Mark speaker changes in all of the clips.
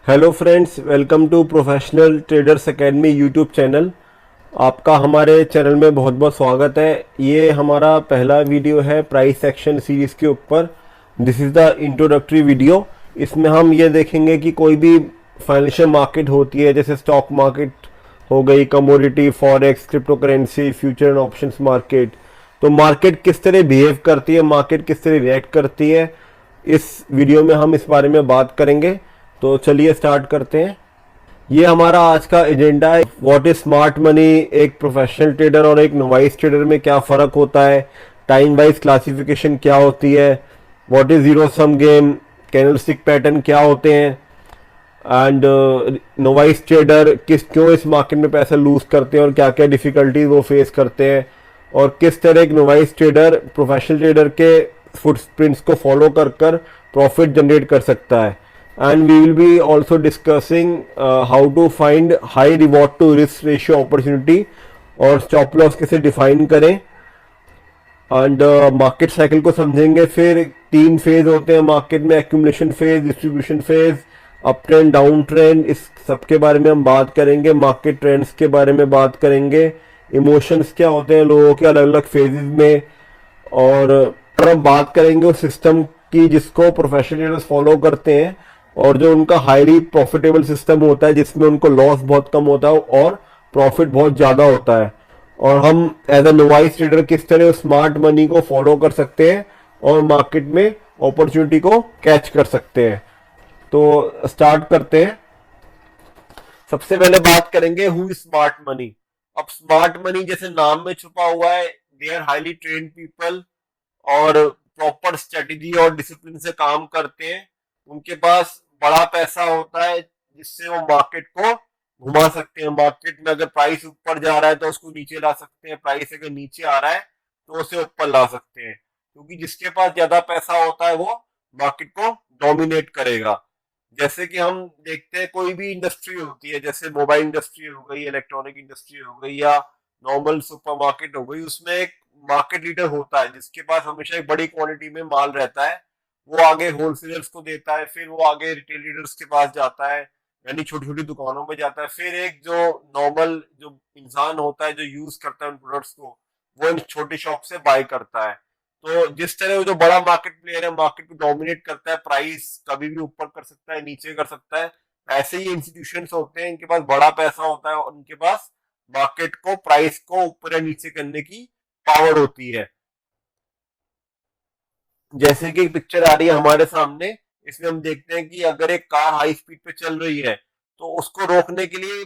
Speaker 1: Hello friends, welcome to Professional Traders Academy YouTube channel. आपका हमारे channel में बहुत बहुत स्वागत है। ये हमारा पहला वीडियो है प्राइस एक्शन सीरीज़ के ऊपर। This is the introductory video. इसमें हम ये देखेंगे कि कोई भी फाइनेंशियल मार्केट होती है, जैसे स्टॉक मार्केट हो गई, commodity, forex, crypto currency, future and options market, तो मार्केट किस तरह बिहेव करती है, मार्केट किस तरह रिएक्ट करती है, इस वीडियो में हम इस बारे में बात करेंगे। तो चलिए स्टार्ट करते हैं। ये हमारा आज का एजेंडा है। व्हाट इज स्मार्ट मनी, एक प्रोफेशनल ट्रेडर और एक नोवाइस ट्रेडर में क्या फ़र्क होता है, टाइम वाइज क्लासिफिकेशन क्या होती है, what is zero sum game, candlestick pattern क्या होते हैं, एंड नोवाइस ट्रेडर क्यों इस मार्केट में पैसा लूज करते हैं और क्या क्या डिफिकल्टीज वो फेस करते हैं, और किस तरह एक नोवाइस ट्रेडर प्रोफेशनल ट्रेडर के फुटप्रिंट्स को फॉलो कर प्रॉफिट जनरेट कर सकता है। And we will be also discussing how to find high reward to risk ratio opportunity और stop loss कैसे डिफाइन करें, एंड मार्केट साइकिल को समझेंगे। फिर 3 फेज होते हैं मार्केट में, accumulation phase, distribution phase, up trend, down trend. इस सब के बारे में हम बात करेंगे। मार्केट ट्रेंड्स के बारे में बात करेंगे, इमोशंस क्या होते हैं लोगों के अलग अलग फेजेस में, और हम बात करेंगे उस सिस्टम की जिसको प्रोफेशनल ट्रेडर्स फॉलो करते हैं और जो उनका हाईली प्रॉफिटेबल सिस्टम होता है, जिसमें उनको लॉस बहुत कम होता है और प्रॉफिट बहुत ज़्यादा होता है। और हम एज अ नोवाइस ट्रेडर किस तरह स्मार्ट मनी को फॉलो कर सकते हैं और मार्केट में अपॉर्चुनिटी को कैच कर सकते हैं। तो स्टार्ट करते हैं। सबसे पहले बात करेंगे हु इज स्मार्ट मनी। अब स्मार्ट मनी जैसे नाम में छुपा हुआ है, they are highly trained people और प्रॉपर स्ट्रेटेजी और डिसिप्लिन से काम करते हैं। उनके पास बड़ा पैसा होता है जिससे वो मार्केट को घुमा सकते हैं। मार्केट में अगर प्राइस ऊपर जा रहा है तो उसको नीचे ला सकते हैं, प्राइस अगर नीचे आ रहा है तो उसे ऊपर ला सकते हैं, क्योंकि जिसके पास ज्यादा पैसा होता है वो मार्केट को डोमिनेट करेगा। जैसे कि हम देखते हैं कोई भी इंडस्ट्री होती है, जैसे मोबाइल इंडस्ट्री हो गई, इलेक्ट्रॉनिक इंडस्ट्री हो गई, या नॉर्मल सुपरमार्केट हो गई, उसमें एक मार्केट लीडर होता है जिसके पास हमेशा एक बड़ी क्वांटिटी में माल रहता है। वो आगे होलसेलर्स को देता है, फिर वो आगे रिटेल लीडर्स के पास जाता है, यानी छोटी छोटी दुकानों में जाता है। फिर एक जो नॉर्मल जो इंसान होता है जो यूज करता है उन प्रोडक्ट्स को, वो इन छोटी शॉप से बाय करता है। तो जिस तरह वो जो बड़ा मार्केट प्लेयर है मार्केट को डोमिनेट करता है, प्राइस कभी भी ऊपर कर सकता है, नीचे कर सकता है, ऐसे ही इंस्टीट्यूशंस होते हैं, इनके पास बड़ा पैसा होता है और उनके पास मार्केट को, प्राइस को ऊपर या नीचे करने की पावर होती है। जैसे कि एक पिक्चर आ रही है हमारे सामने, इसमें हम देखते हैं कि अगर एक कार हाई स्पीड पे चल रही है तो उसको रोकने के लिए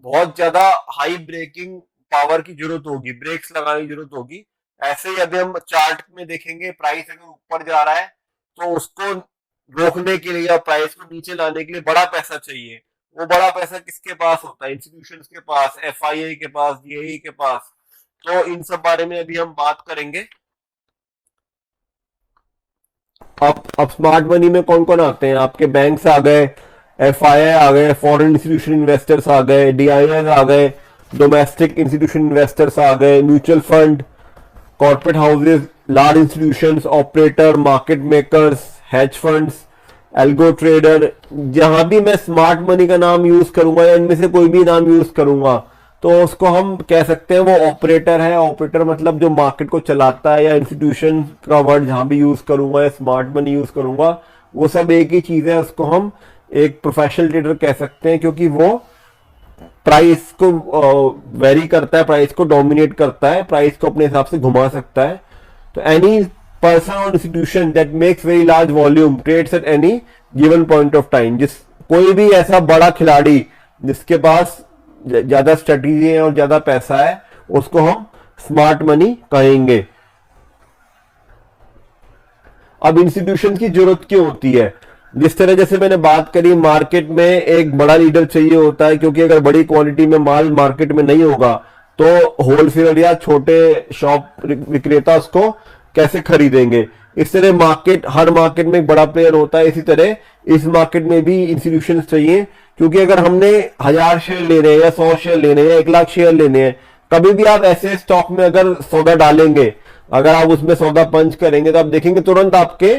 Speaker 1: बहुत ज्यादा हाई ब्रेकिंग पावर की जरूरत होगी, ब्रेक्स लगाने की जरूरत होगी। ऐसे ही यदि हम चार्ट में देखेंगे, प्राइस अगर ऊपर जा रहा है तो उसको रोकने के लिए या प्राइस को नीचे लाने के लिए बड़ा पैसा चाहिए। वो बड़ा पैसा किसके पास होता है? इंस्टीट्यूशंस के पास, एफआईआई के पास, डीआई के पास। तो इन सब बारे में अभी हम बात करेंगे। अब स्मार्ट मनी में कौन कौन आते हैं? आपके बैंक्स आ गए, एफआईआई आ गए, फॉरेन इंस्टीट्यूशन इन्वेस्टर्स आ गए, डीआईआई आ गए, डोमेस्टिक इंस्टीट्यूशन इन्वेस्टर्स आ गए, mutual fund, corporate houses, large institutions, operator, market makers, hedge funds, algo trader. जहां भी मैं स्मार्ट मनी का नाम यूज करूंगा या इनमें से कोई भी नाम यूज करूंगा तो उसको हम कह सकते हैं वो ऑपरेटर है। ऑपरेटर मतलब जो मार्केट को चलाता है, या इंस्टीट्यूशन का वर्ड जहां भी यूज करूंगा या स्मार्ट मनी यूज करूंगा, वो सब एक ही चीज है। उसको हम एक प्रोफेशनल ट्रेडर कह सकते हैं, क्योंकि वो प्राइस को वेरी करता है, प्राइस को डोमिनेट करता है, प्राइस को अपने हिसाब से घुमा सकता है। तो एनी पर्सन और institution that makes very large volume trades at any given point of time, जिस कोई भी ऐसा बड़ा खिलाड़ी जिसके पास ज्यादा स्ट्रेटेजी है और ज्यादा पैसा है, उसको हम स्मार्ट मनी कहेंगे। अब इंस्टीट्यूशन की जरूरत क्यों होती है? जिस तरह जैसे मैंने बात करी, मार्केट में एक बड़ा लीडर चाहिए होता है, क्योंकि अगर बड़ी क्वांटिटी में माल मार्केट में नहीं होगा तो होलसेलर या छोटे शॉप विक्रेता उसको कैसे खरीदेंगे। इस तरह मार्केट, हर मार्केट में एक बड़ा प्लेयर होता है, इसी तरह इस मार्केट में भी इंस्टीट्यूशन चाहिए। क्योंकि अगर हमने 1000 शेयर लेने हैं या 100 शेयर लेने हैं या 1 लाख शेयर लेने हैं, कभी भी आप ऐसे स्टॉक में अगर सौदा डालेंगे, अगर आप उसमें सौदा पंच करेंगे तो आप देखेंगे तुरंत आपके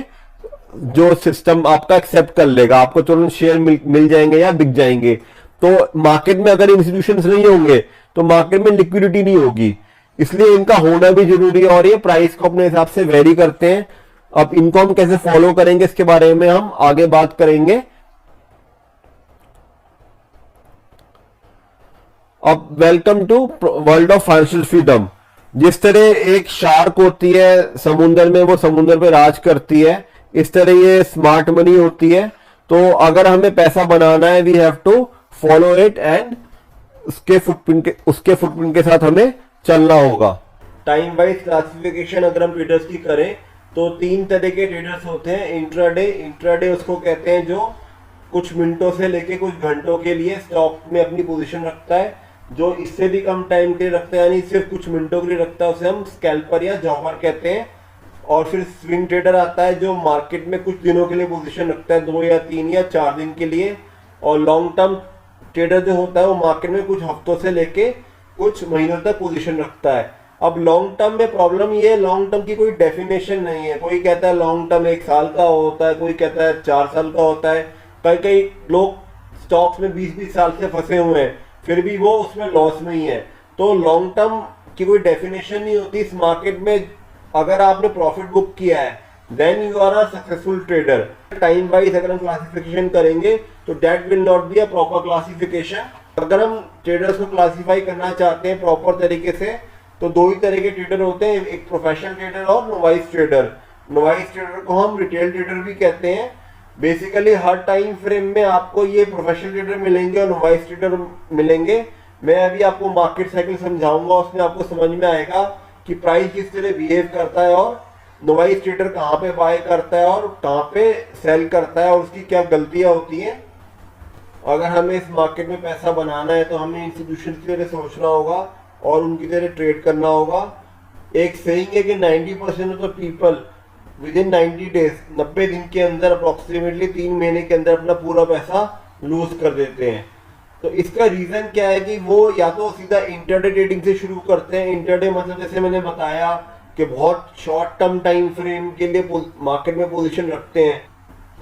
Speaker 1: जो सिस्टम आपका एक्सेप्ट कर लेगा, आपको तुरंत शेयर मिल जाएंगे या बिक जाएंगे। तो मार्केट में अगर इंस्टीट्यूशंस नहीं होंगे तो मार्केट में लिक्विडिटी नहीं होगी, इसलिए इनका होना भी जरूरी है और ये प्राइस को अपने हिसाब से वेरी करते हैं। अब इनको हम कैसे फॉलो करेंगे इसके बारे में हम आगे बात करेंगे। अब welcome to world of financial freedom. जिस तरह एक शार्क होती है समुद्र में, वो समुद्र पे राज करती है, इस तरह ये स्मार्ट मनी होती है। तो अगर हमें पैसा बनाना है we have to follow it and उसके फुटप्रिंट के साथ हमें चलना होगा। टाइम वाइज क्लासिफिकेशन अगर हम ट्रेडर्स की करें तो 3 तरह के ट्रेडर्स होते हैं। इंट्राडे उसको कहते हैं जो कुछ मिनटों से लेके कुछ घंटों के लिए स्टॉक में अपनी पोजीशन रखता है। जो इससे भी कम टाइम के लिए रखता है यानी सिर्फ कुछ मिनटों के लिए रखता है उसे हम स्कैल्पर या जॉबर कहते हैं। और फिर स्विंग ट्रेडर आता है जो मार्केट में कुछ दिनों के लिए पोजीशन रखता है, 2 या 3 या 4 दिन के लिए। और लॉन्ग टर्म ट्रेडर जो होता है वो मार्केट में कुछ हफ्तों से लेके कुछ महीनों तक पोजीशन रखता है। अब लॉन्ग टर्म में प्रॉब्लम ये है, लॉन्ग टर्म की कोई डेफिनेशन नहीं है। कोई कहता है लॉन्ग टर्म 1 साल का होता है, कोई कहता है 4 साल का होता है। कई लोग स्टॉक्स में 20-20 साल से फंसे हुए हैं फिर भी वो उसमें लॉस में ही है। तो लॉन्ग टर्म की कोई डेफिनेशन नहीं होती इस मार्केट में। अगर आपने प्रॉफिट बुक किया है then you are a successful trader. Time wise अगर हम क्लासिफिकेशन करेंगे तो that will not be a proper classification. अगर हम ट्रेडर्स को क्लासिफाई करना चाहते हैं प्रॉपर तरीके से तो 2 ही तरह के ट्रेडर होते हैं, एक प्रोफेशनल ट्रेडर और नोवाइस ट्रेडर। नोवाइस ट्रेडर को हम रिटेल ट्रेडर भी कहते हैं। बेसिकली हर टाइम फ्रेम में आपको ये प्रोफेशनल ट्रेडर मिलेंगे और नोवाइस ट्रेडर मिलेंगे। मैं अभी आपको मार्केट साइकिल समझाऊंगा, उसमें आपको समझ में आएगा कि प्राइस किस तरह बिहेव करता है और नोवाइस ट्रेडर कहाँ पे बाय करता है और कहाँ पे सेल करता है और उसकी क्या गलतियां होती हैं। अगर हमें इस मार्केट में पैसा बनाना है तो हमें इंस्टीट्यूशन की तरह सोचना होगा और उनकी तरह ट्रेड करना होगा। एक सेइंग है कि 90% of the people with in 90 days, 90 दिन के अंदर अप्रोक्सीमेटली 3 महीने के अंदर अपना पूरा पैसा लूज कर देते हैं। तो इसका रीजन क्या है कि वो या तो सीधा इंटरडे ट्रेडिंग से शुरू करते हैं। इंटरडे मतलब जैसे मैंने बताया कि बहुत शॉर्ट टर्म टाइम फ्रेम के लिए मार्केट में पोजीशन रखते हैं।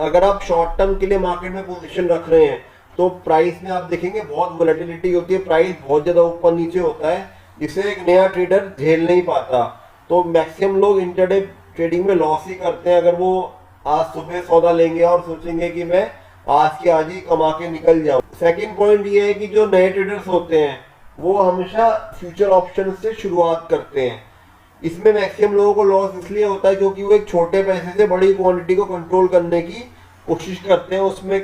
Speaker 1: अगर आप शॉर्ट टर्म के लिए मार्केट में पोजीशन रख रहे हैं तो प्राइस में आप देखेंगे बहुत वोलेटिलिटी होती है, प्राइस बहुत ज्यादा ऊपर नीचे होता है जिसे एक नया ट्रेडर झेल नहीं पाता। तो मैक्सिमम लोग इंटरडे ट्रेडिंग में लॉस ही करते हैं। अगर वो आज सुबह सौदा लेंगे और सोचेंगे कि मैं आज के आज ही कमा के निकल जाऊं। सेकंड पॉइंट ये है कि जो नए ट्रेडर्स होते हैं वो हमेशा फ्यूचर ऑप्शन से शुरुआत करते हैं। इसमें मैक्सिमम लोगों को लॉस इसलिए होता है क्योंकि वो एक छोटे पैसे से बड़ी क्वांटिटी को कंट्रोल करने की कोशिश करते हैं। उसमें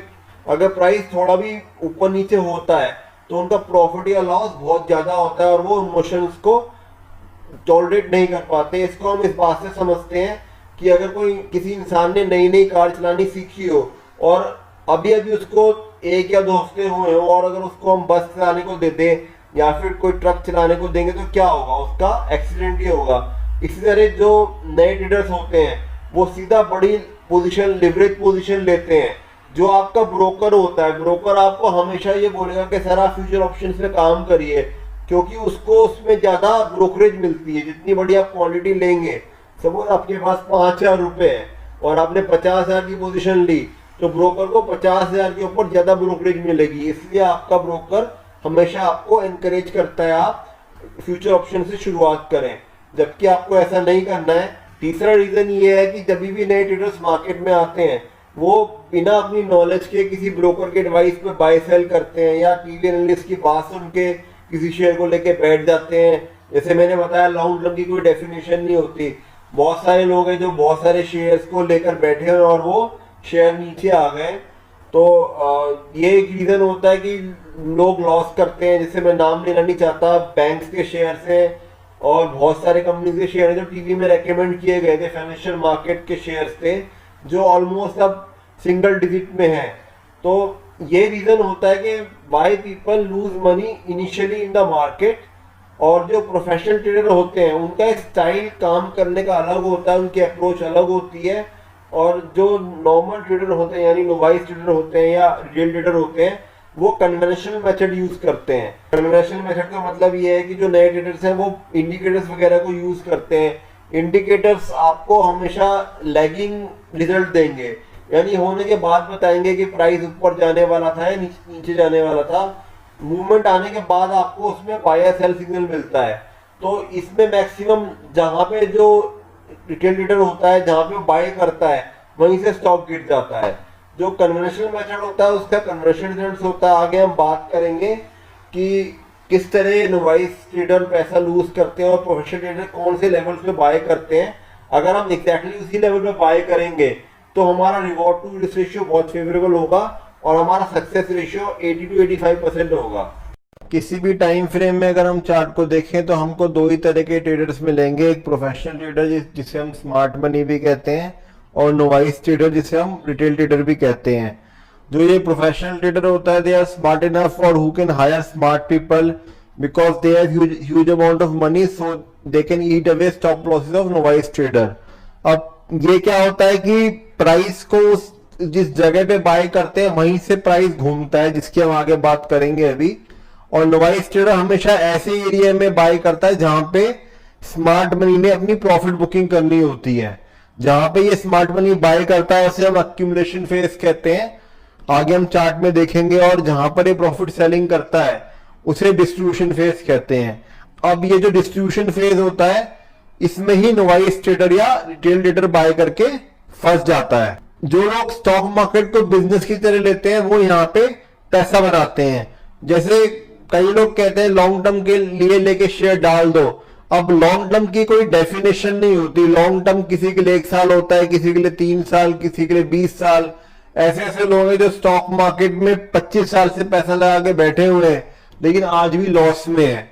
Speaker 1: अगर प्राइस थोड़ा भी ऊपर नीचे होता है तो उनका प्रॉफिट या लॉस बहुत ज्यादा होता है और वो इमोशंस को टॉलरेट नहीं कर पाते। इसको हम इस बात से समझते हैं कि अगर कोई किसी इंसान ने नई नई कार चलानी सीखी हो और अभी अभी उसको 1 या 2 हफ्ते हुए हो और अगर उसको हम बस चलाने को दे दें या फिर कोई ट्रक चलाने को देंगे तो क्या होगा, उसका एक्सीडेंट ही होगा। इसी तरह जो नए ट्रेडर्स होते हैं वो सीधा बड़ी पोजीशन, लिवरेज पोजीशन लेते हैं। जो आपका ब्रोकर होता है, ब्रोकर आपको हमेशा ये बोलेगा कि सर आप फ्यूचर ऑप्शंस में काम करिए क्योंकि उसको उसमें ज्यादा ब्रोकरेज मिलती है। जितनी बड़ी आप क्वांटिटी लेंगे, सपोज आपके पास 5,000 रुपए है और आपने 50,000 की पोजीशन ली तो ब्रोकर को 50,000 के ऊपर ज्यादा ब्रोकरेज मिलेगी। इसलिए आपका ब्रोकर हमेशा आपको एनकरेज करता है आप फ्यूचर ऑप्शन से शुरुआत करें, जबकि आपको ऐसा नहीं करना है। तीसरा रीजन ये है कि जब भी नए ट्रेडर्स मार्केट में आते हैं वो बिना अपनी नॉलेज के किसी ब्रोकर के एडवाइस पे बाय सेल करते हैं या टीवी एनालिस्ट की बात सुन के किसी शेयर को लेके बैठ जाते हैं। जैसे मैंने बताया लॉन्ग टर्म की कोई डेफिनेशन नहीं होती। बहुत सारे लोग हैं जो बहुत सारे शेयर्स को लेकर बैठे हैं और वो शेयर नीचे आ गए। तो ये एक रीजन होता है कि लोग लॉस करते हैं। जैसे मैं नाम लेना नहीं चाहता, बैंक्स के शेयर से और बहुत सारे कंपनी के शेयर जो टीवी में रेकमेंड किए गए थे, फाइनेंशियल मार्केट के शेयर्स थे जो ऑलमोस्ट अब सिंगल डिजिट में है। तो ये रीजन होता है कि why people lose money initially in the market. और जो प्रोफेशनल ट्रेडर होते हैं उनका एक स्टाइल काम करने का अलग होता है, उनकी अप्रोच अलग होती है। और जो नॉर्मल ट्रेडर होते हैं यानी नोवाइस ट्रेडर होते हैं या रिटेल ट्रेडर होते हैं वो कन्वेंशनल मेथड यूज करते हैं। कन्वेंशनल मेथड का मतलब ये है कि जो नए ट्रेडर्स हैं वो इंडिकेटर्स वगैरह को यूज करते हैं। इंडिकेटर्स आपको हमेशा लैगिंग रिजल्ट देंगे, यानी होने के बाद बताएंगे कि प्राइस ऊपर जाने वाला था या नीचे जाने वाला था। मूवमेंट आने के बाद आपको उसमें बाय या सेल सिग्नल मिलता है। तो इसमें मैक्सिमम जहां पे जो रिटेल ट्रेडर होता है, जहां पे बाय करता है, वहीं से स्टॉक गिर जाता है। जो कन्वेंशनल मेथड होता है उसका कन्वर्शन रिजल्ट होता है। आगे हम बात करेंगे कि किस तरह नोवाइस ट्रेडर पैसा लूज करते हैं और प्रोफेशनल ट्रेडर कौन से लेवल पे बाय करते हैं। अगर हम एग्जैक्टली उसी लेवल पे बाय करेंगे तो हमारा रिवॉर्ड टू रिस्क रेशियो बहुत फेवरेबल होगा और हमारा सक्सेस रेशियो 80 to 85% होगा। किसी भी टाइम फ्रेम में अगर हम चार्ट को देखें तो हमको दो ही तरह के ट्रेडर्स मिलेंगे, एक प्रोफेशनल ट्रेडर जिसे हम स्मार्ट मनी भी कहते हैं और नोवाइस ट्रेडर जिसे हम रिटेल ट्रेडर भी कहते हैं। जो ये प्रोफेशनल ट्रेडर होता है, दे आर स्मार्ट इनफ और who can hire smart people because they have huge amount of money, so they can eat away stop losses of novice trader. अब ये क्या होता है कि प्राइस को जिस जगह पे बाय करते हैं वहीं से प्राइस घूमता है, जिसकी हम आगे बात करेंगे अभी। और नोवाइस ट्रेडर हमेशा ऐसे एरिया में बाय करता है जहां पे स्मार्ट मनी ने अपनी प्रॉफिट बुकिंग करनी होती है। जहां पे ये स्मार्ट मनी बाय करता है उसे हम एक्यूमुलेशन फेज कहते हैं, आगे हम चार्ट में देखेंगे। और जहां पर ये प्रॉफिट सेलिंग करता है उसे डिस्ट्रीब्यूशन फेज कहते हैं। अब ये जो डिस्ट्रीब्यूशन फेज होता है इसमें ही नोवाइस ट्रेडर या रिटेल ट्रेडर बाय करके फंस जाता है। जो लोग स्टॉक मार्केट को बिजनेस की तरह लेते हैं वो यहाँ पे पैसा बनाते हैं। जैसे कई लोग कहते हैं लॉन्ग टर्म के लिए लेके शेयर डाल दो। अब लॉन्ग टर्म की कोई डेफिनेशन नहीं होती। लॉन्ग टर्म किसी के लिए 1 साल होता है, किसी के लिए 3 साल, किसी के लिए 20 साल। ऐसे ऐसे लोग हैं जो स्टॉक मार्केट में 25 साल से पैसा लगा के बैठे हुए हैं लेकिन आज भी लॉस में है।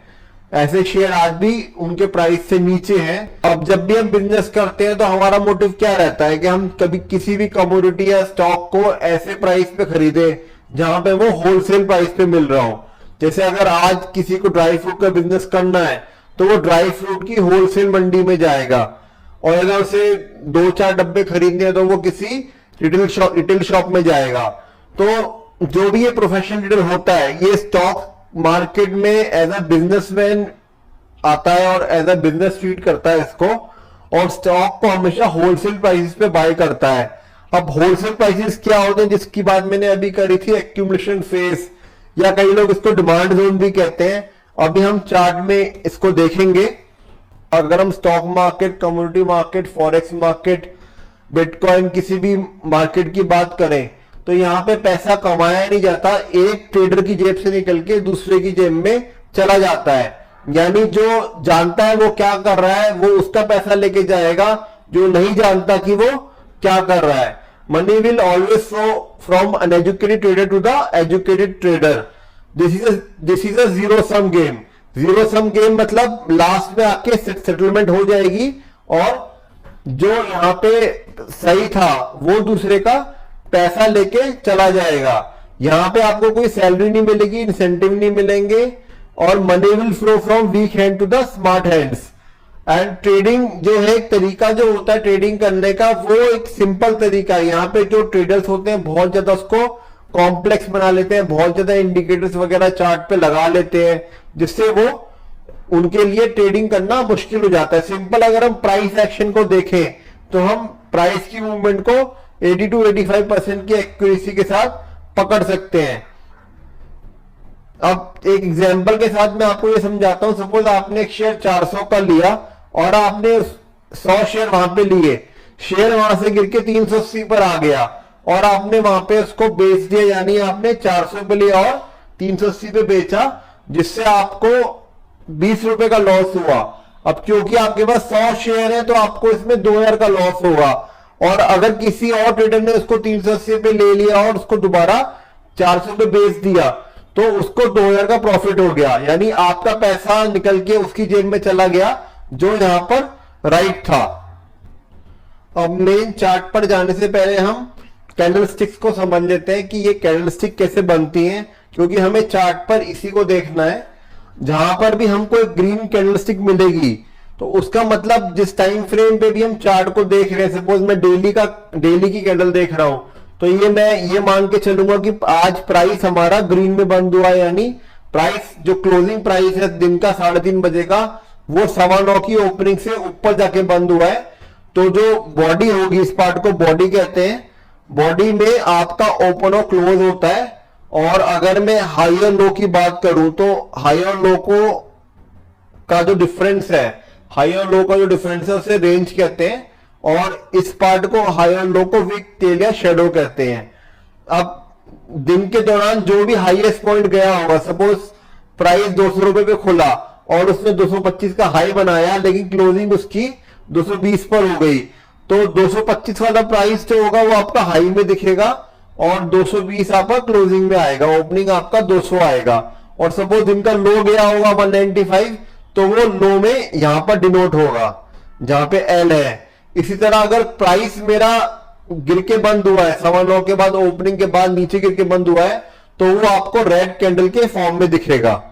Speaker 1: ऐसे शेयर आज भी उनके प्राइस से नीचे हैं। अब जब भी हम बिजनेस करते हैं तो हमारा मोटिव क्या रहता है कि हम कभी किसी भी कमोडिटी या स्टॉक को ऐसे प्राइस पे खरीदे जहां पे वो होलसेल प्राइस पे मिल रहा हो। जैसे अगर आज किसी को ड्राई फ्रूट का बिजनेस करना है तो वो ड्राई फ्रूट की होलसेल मंडी में जाएगा, और अगर उसे 2-4 डब्बे खरीदने हैं तो वो किसी रिटेल शॉप में जाएगा। तो जो भी ये प्रोफेशनल ट्रेडर होता है ये स्टॉक मार्केट में एज अ बिजनेसमैन आता है और एज अ बिजनेस ट्रीट करता है इसको, और स्टॉक को हमेशा होलसेल प्राइसेस पे बाय करता है। अब होलसेल प्राइसेस क्या होते हैं जिसकी बात मैंने अभी करी थी, एक्यूमुलेशन फेज, या कई लोग इसको डिमांड जोन भी कहते हैं। अभी हम चार्ट में इसको देखेंगे। अगर हम stock market, community market, forex market, bitcoin, किसी भी मार्केट की बात करें तो यहाँ पे पैसा कमाया नहीं जाता, एक ट्रेडर की जेब से निकल के दूसरे की जेब में चला जाता है। यानी जो जानता है वो क्या कर रहा है वो उसका पैसा लेके जाएगा, जो नहीं जानता कि वो क्या कर रहा है। Money will always flow from uneducated trader to the educated trader. This is a zero sum game. Zero sum game मतलब लास्ट में आके सेटलमेंट हो जाएगी और जो यहाँ पे सही था वो दूसरे का पैसा लेके चला जाएगा। यहाँ पे आपको कोई सैलरी नहीं मिलेगी, इंसेंटिव नहीं मिलेंगे, और money will flow from weak hand to the smart hands. And trading जो है एक तरीका जो होता है ट्रेडिंग करने का, वो एक सिंपल तरीका है। यहाँ पे जो ट्रेडर्स होते हैं बहुत ज्यादा उसको कॉम्प्लेक्स बना लेते हैं, बहुत ज्यादा इंडिकेटर्स वगैरह चार्ट पे लगा लेते हैं, जिससे वो उनके लिए ट्रेडिंग करना मुश्किल हो जाता है। सिंपल अगर हम प्राइस एक्शन को देखें तो हम प्राइस की मूवमेंट को 80 to 85% की एक्यूरेसी के साथ पकड़ सकते हैं। अब एक एग्जांपल के साथ मैं आपको ये समझाता हूं। सपोज आपने एक शेयर 400 का लिया और आपने 100 शेयर वहां पे लिए, शेयर वहां से गिर के 380 पर आ गया और आपने वहां पे उसको बेच दिया, यानी आपने 400 पे लिया और 380 पे बेचा, जिससे आपको 20 रुपए का लॉस हुआ। अब क्योंकि आपके पास 100 शेयर है तो आपको इसमें 2000 का लॉस होगा, और अगर किसी और ट्रेडर ने उसको 380 पे ले लिया और उसको दोबारा 400 पे बेच दिया तो उसको 2000 का प्रॉफिट हो गया, यानी आपका पैसा निकल के उसकी जेब में चला गया जो यहां पर राइट था। अब मेन चार्ट पर जाने से पहले हम कैंडलस्टिक्स को समझ लेते हैं कि ये कैंडलस्टिक कैसे बनती हैं, क्योंकि हमें चार्ट पर इसी को देखना है। जहां पर भी हमको एक ग्रीन कैंडलस्टिक मिलेगी तो उसका मतलब जिस टाइम फ्रेम पे भी हम चार्ट को देख रहे हैं, सपोज मैं डेली की कैंडल देख रहा हूं तो ये मैं ये मान के चलूंगा कि आज प्राइस हमारा ग्रीन में बंद हुआ, यानी प्राइस जो क्लोजिंग प्राइस है दिन का 3:30 बजे का वो 9:15 की ओपनिंग से ऊपर जाके बंद हुआ है। तो जो बॉडी होगी, इस पार्ट को बॉडी कहते हैं। बॉडी में आपका ओपन और क्लोज होता है। और अगर मैं हाई और लो की बात करूं तो हाई और लो को का जो डिफरेंस है, हाई और लो का जो डिफरेंस है उसे रेंज कहते हैं। और इस पार्ट को हाई और लो को विक टेल या शेडो कहते हैं। अब दिन के दौरान जो भी हाईएस्ट पॉइंट गया होगा, सपोज प्राइस 200 रुपए पे खुला और उसने 225 का हाई बनाया, लेकिन क्लोजिंग उसकी 220 पर हो गई, तो 225 वाला प्राइस जो होगा वो आपका हाई में दिखेगा और 220 आपका क्लोजिंग में आएगा, ओपनिंग आपका 200 आएगा। और सपोज दिन का लो गया होगा 195, तो वो लो में यहां पर डिनोट होगा जहां पे एल है। इसी तरह अगर प्राइस मेरा गिर के बंद हुआ है, 9:15 के बाद ओपनिंग के बाद नीचे गिर के बंद हुआ है, तो वो आपको रेड कैंडल के फॉर्म में दिखेगा।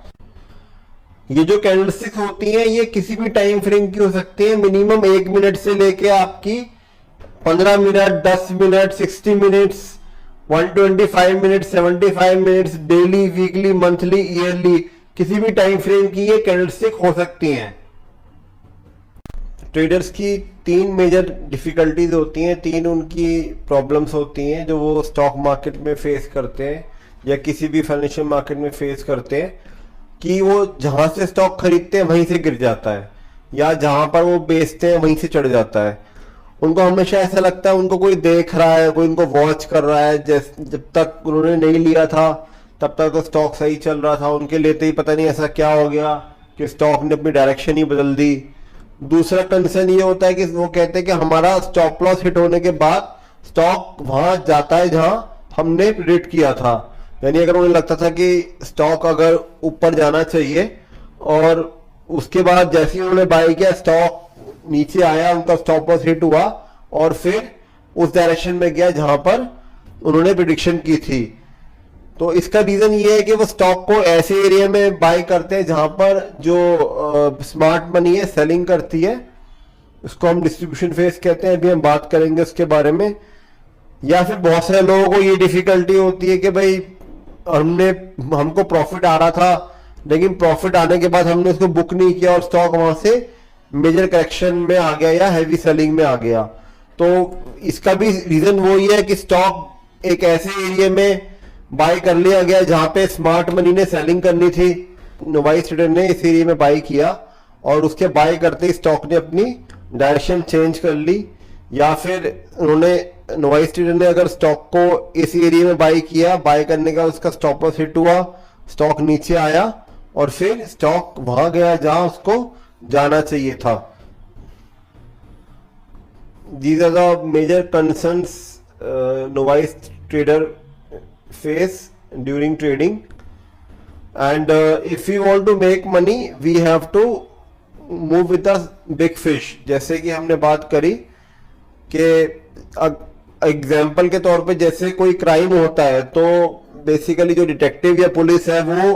Speaker 1: ये जो कैंडलस्टिक होती हैं ये किसी भी टाइम फ्रेम की हो सकती है, मिनिमम 1 मिनट से लेके आपकी 15 minute, 10 minute, 60 minutes, 125 minute, 75 minutes, daily, weekly, monthly, yearly, किसी भी टाइम फ्रेम की ये कैंडलस्टिक हो सकती हैं। ट्रेडर्स की 3 मेजर डिफिकल्टीज होती हैं, 3 उनकी प्रॉब्लम्स होती हैं जो वो स्टॉक मार्केट में फेस करते हैं या किसी भी फाइनेंशियल मार्केट में फेस करते हैं, कि वो जहां से स्टॉक खरीदते हैं वहीं से गिर जाता है या जहां पर वो बेचते हैं वहीं से चढ़ जाता है। उनको हमेशा ऐसा लगता है उनको कोई देख रहा है, कोई उनको वॉच कर रहा है। जब तक उन्होंने नहीं लिया था तब तक तो स्टॉक सही चल रहा था, उनके लेते ही पता नहीं ऐसा क्या हो गया कि स्टॉक ने अपनी डायरेक्शन ही बदल दी। दूसरा कंसर्न ये होता है कि वो कहते हैं कि हमारा स्टॉप लॉस हिट होने के बाद स्टॉक वहां जाता है जहां हमने प्रेडिक्ट किया था। यानी अगर उन्हें लगता था कि स्टॉक अगर ऊपर जाना चाहिए और उसके बाद जैसे ही उन्होंने बाय किया स्टॉक नीचे आया, उनका स्टॉप लॉस हिट हुआ और फिर उस डायरेक्शन में गया जहां पर उन्होंने प्रेडिक्शन की थी। तो इसका रीजन ये है कि वो स्टॉक को ऐसे एरिया में बाय करते हैं जहां पर जो स्मार्ट मनी है सेलिंग करती है। उसको हम डिस्ट्रीब्यूशन फेस कहते हैं, अभी हम बात करेंगे उसके बारे में। या फिर बहुत सारे लोगों को ये डिफिकल्टी होती है कि भाई हमको प्रॉफिट आ रहा था, लेकिन प्रॉफिट आने के बाद हमने उसको बुक नहीं किया और स्टॉक वहां से मेजर करेक्शन में आ गया या हैवी सेलिंग में आ गया। तो इसका भी रीजन वो ही है कि स्टॉक एक ऐसे एरिया में बाय कर लिया गया जहां पे स्मार्ट मनी ने सेलिंग करनी थी। नोवाइस ट्रेडर ने इस एरिया में बाय किया और उसके बाय करते ही स्टॉक ने अपनी डायरेक्शन चेंज कर ली। या फिर उन्होंने नोवाइस ट्रेडर ने अगर स्टॉक को इस एरिया में बाय किया, बाय करने का उसका स्टॉप लॉस हिट हुआ, स्टॉक नीचे आया और फिर स्टॉक वहां गया जहां उसको जाना चाहिए था। These are the major concerns novice trader face during trading, and if we want to make money we have to move with the big fish। जैसे कि हमने बात करी कि एग्जाम्पल के तौर पे जैसे कोई क्राइम होता है तो बेसिकली जो डिटेक्टिव या पुलिस है वो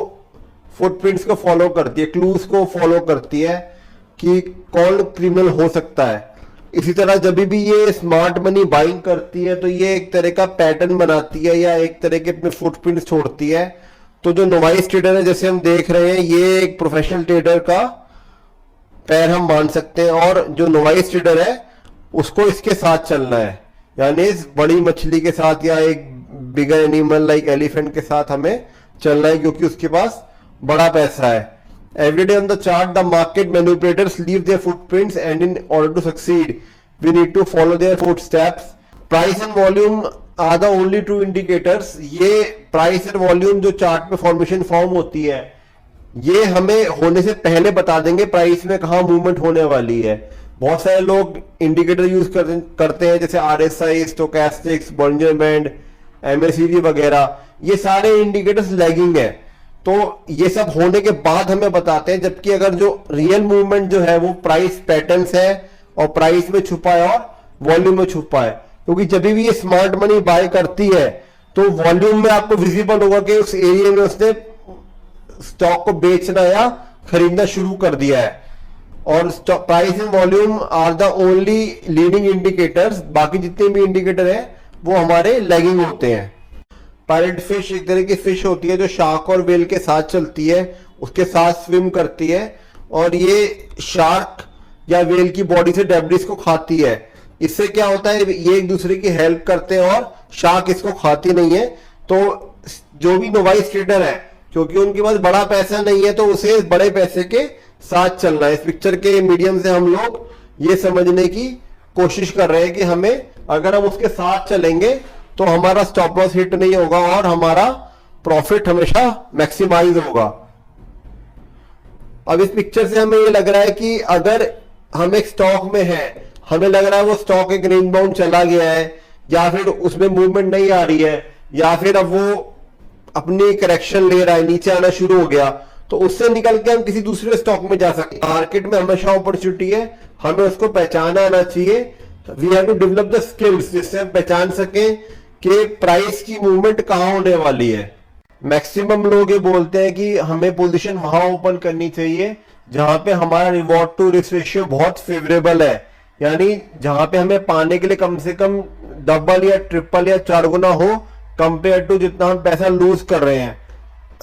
Speaker 1: फुटप्रिंट्स को फॉलो करती है, क्लूज को फॉलो करती है कि कौन क्रिमिनल हो सकता है। इसी तरह जब भी ये स्मार्ट मनी बाइंग करती है तो ये एक तरह का पैटर्न बनाती है या एक तरह के अपने फुटप्रिंट्स छोड़ती है। तो जो नोवाइस ट्रेडर है जैसे हम देख रहे हैं, ये एक प्रोफेशनल ट्रेडर का पैर हम मान सकते हैं और जो नोवाइस ट्रेडर है उसको इसके साथ चलना है, यानी इस बड़ी मछली के साथ या एक बिगर एनिमल लाइक एलिफेंट के साथ हमें चलना है, क्योंकि उसके पास बड़ा पैसा है। Every day on the chart, the market manipulators leave their footprints, and in order to succeed, we need to follow their footsteps. Price and volume are the only true indicators. ये price and volume जो chart पे formation form होती है, ये हमें होने से पहले बता देंगे प्राइस में कहाँ मूवमेंट होने वाली है। बहुत सारे लोग इंडिकेटर यूज करते हैं जैसे RSI, स्टोकैस्टिक्स, बोलिंजर बैंड, MACD वगैरह। ये सारे इंडिकेटर्स लैगिंग है, तो ये सब होने के बाद हमें बताते हैं। जबकि अगर जो रियल मूवमेंट जो है वो प्राइस पैटर्न्स है और प्राइस में छुपा है और वॉल्यूम में छुपा है, क्योंकि जब भी ये स्मार्ट मनी बाय करती है तो वॉल्यूम में आपको विजिबल होगा कि उस एरिया में उसने स्टॉक को बेचना या खरीदना शुरू कर दिया है। और price and volume are the only leading indicators. बाकी जितने भी इंडिकेटर है वो हमारे लैगिंग होते हैं। पायरेट फिश एक तरह की फिश होती है जो शार्क और वेल के साथ चलती है, उसके साथ स्विम करती है और ये शार्क या वेल की बॉडी से डेब्रिस को खाती है। इससे क्या होता है, ये एक दूसरे की हेल्प करते हैं और शार्क इसको खाती नहीं है। तो जो भी नोवाइस ट्रेडर है, क्योंकि उनके पास बड़ा पैसा नहीं है, तो उसे बड़े पैसे के साथ चलना है। इस पिक्चर के मीडियम से हम लोग ये समझने की कोशिश कर रहे हैं कि हमें, अगर हम उसके साथ चलेंगे तो हमारा स्टॉप लॉस हिट नहीं होगा और हमारा प्रॉफिट हमेशा मैक्सिमाइज होगा। अब इस पिक्चर से हमें ये लग रहा है कि अगर हम एक स्टॉक में है, हमें लग रहा है वो स्टॉक एक रेंज बाउंड चला गया है, या फिर उसमें मूवमेंट नहीं आ रही है, या फिर अब वो अपनी करेक्शन ले रहा है, नीचे आना शुरू हो गया, तो उससे निकल के हम किसी दूसरे स्टॉक में जा सकते हैं। मार्केट में हमेशा अपॉर्चुनिटी है, हमें उसको पहचाना आना चाहिए। We have to develop the skills, जिससे हम पहचान सकें कि प्राइस की मूवमेंट कहां होने वाली है। मैक्सिमम लोग ये बोलते हैं कि हमें पोजीशन वहां ओपन करनी चाहिए जहां पे हमारा रिवॉर्ड टू रिस्क रेशियो बहुत फेवरेबल है, यानी जहां पे हमें पाने के लिए कम से कम डबल या ट्रिपल या 4 गुना हो कंपेयर टू जितना हम पैसा लूज कर रहे हैं।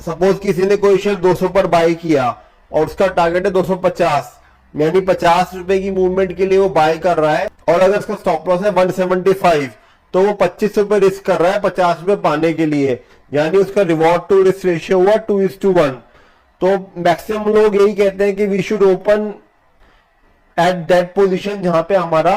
Speaker 1: सपोज किसी ने कोई शेयर 200 पर बाय किया और उसका टारगेट है 250, यानी 50 रुपए की मूवमेंट के लिए वो बाय कर रहा है, और अगर उसका स्टॉप लॉस है 175, तो वो 25 रुपए रिस्क कर रहा है 50 रुपए पाने के लिए, यानी उसका रिवॉर्ड टू रिस्क रेशियो हुआ 2:1। तो मैक्सिमम लोग यही कहते हैं कि we should open at that position जहां पे हमारा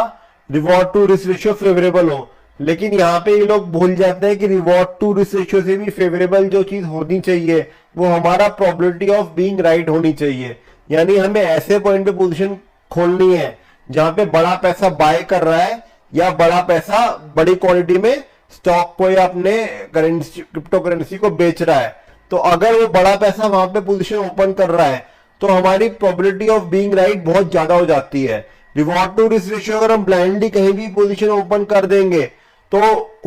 Speaker 1: reward to risk ratio favourable हो। लेकिन यहाँ पे ये लोग भूल जाते हैं कि रिवॉर्ड टू रिस्क रेशियो से भी फेवरेबल जो चीज होनी चाहिए वो हमारा प्रोबेबिलिटी ऑफ बीइंग राइट होनी चाहिए। यानी हमें ऐसे पॉइंट पे पोजीशन खोलनी है जहां पे बड़ा पैसा बाय कर रहा है या बड़ा पैसा बड़ी क्वांटिटी में स्टॉक को या अपने करेंसी, क्रिप्टो करेंसी को बेच रहा है। तो अगर वो बड़ा पैसा वहां पे पोजीशन ओपन कर रहा है तो हमारी प्रोबेबिलिटी ऑफ बीइंग राइट बहुत ज्यादा हो जाती है। रिवॉर्ड टू रिस्क रेशियो अगर हम ब्लाइंडली कहीं भी पोजीशन ओपन कर देंगे तो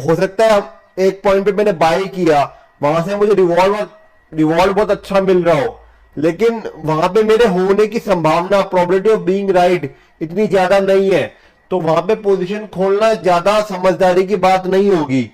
Speaker 1: हो सकता है एक पॉइंट पे मैंने बाय किया, वहां से मुझे रिवॉर्ड बहुत अच्छा मिल रहा हो, लेकिन वहां पे मेरे होने की संभावना, प्रोबेबिलिटी ऑफ बीइंग राइट इतनी ज्यादा नहीं है, तो वहां पे पोजीशन खोलना ज्यादा समझदारी की बात नहीं होगी।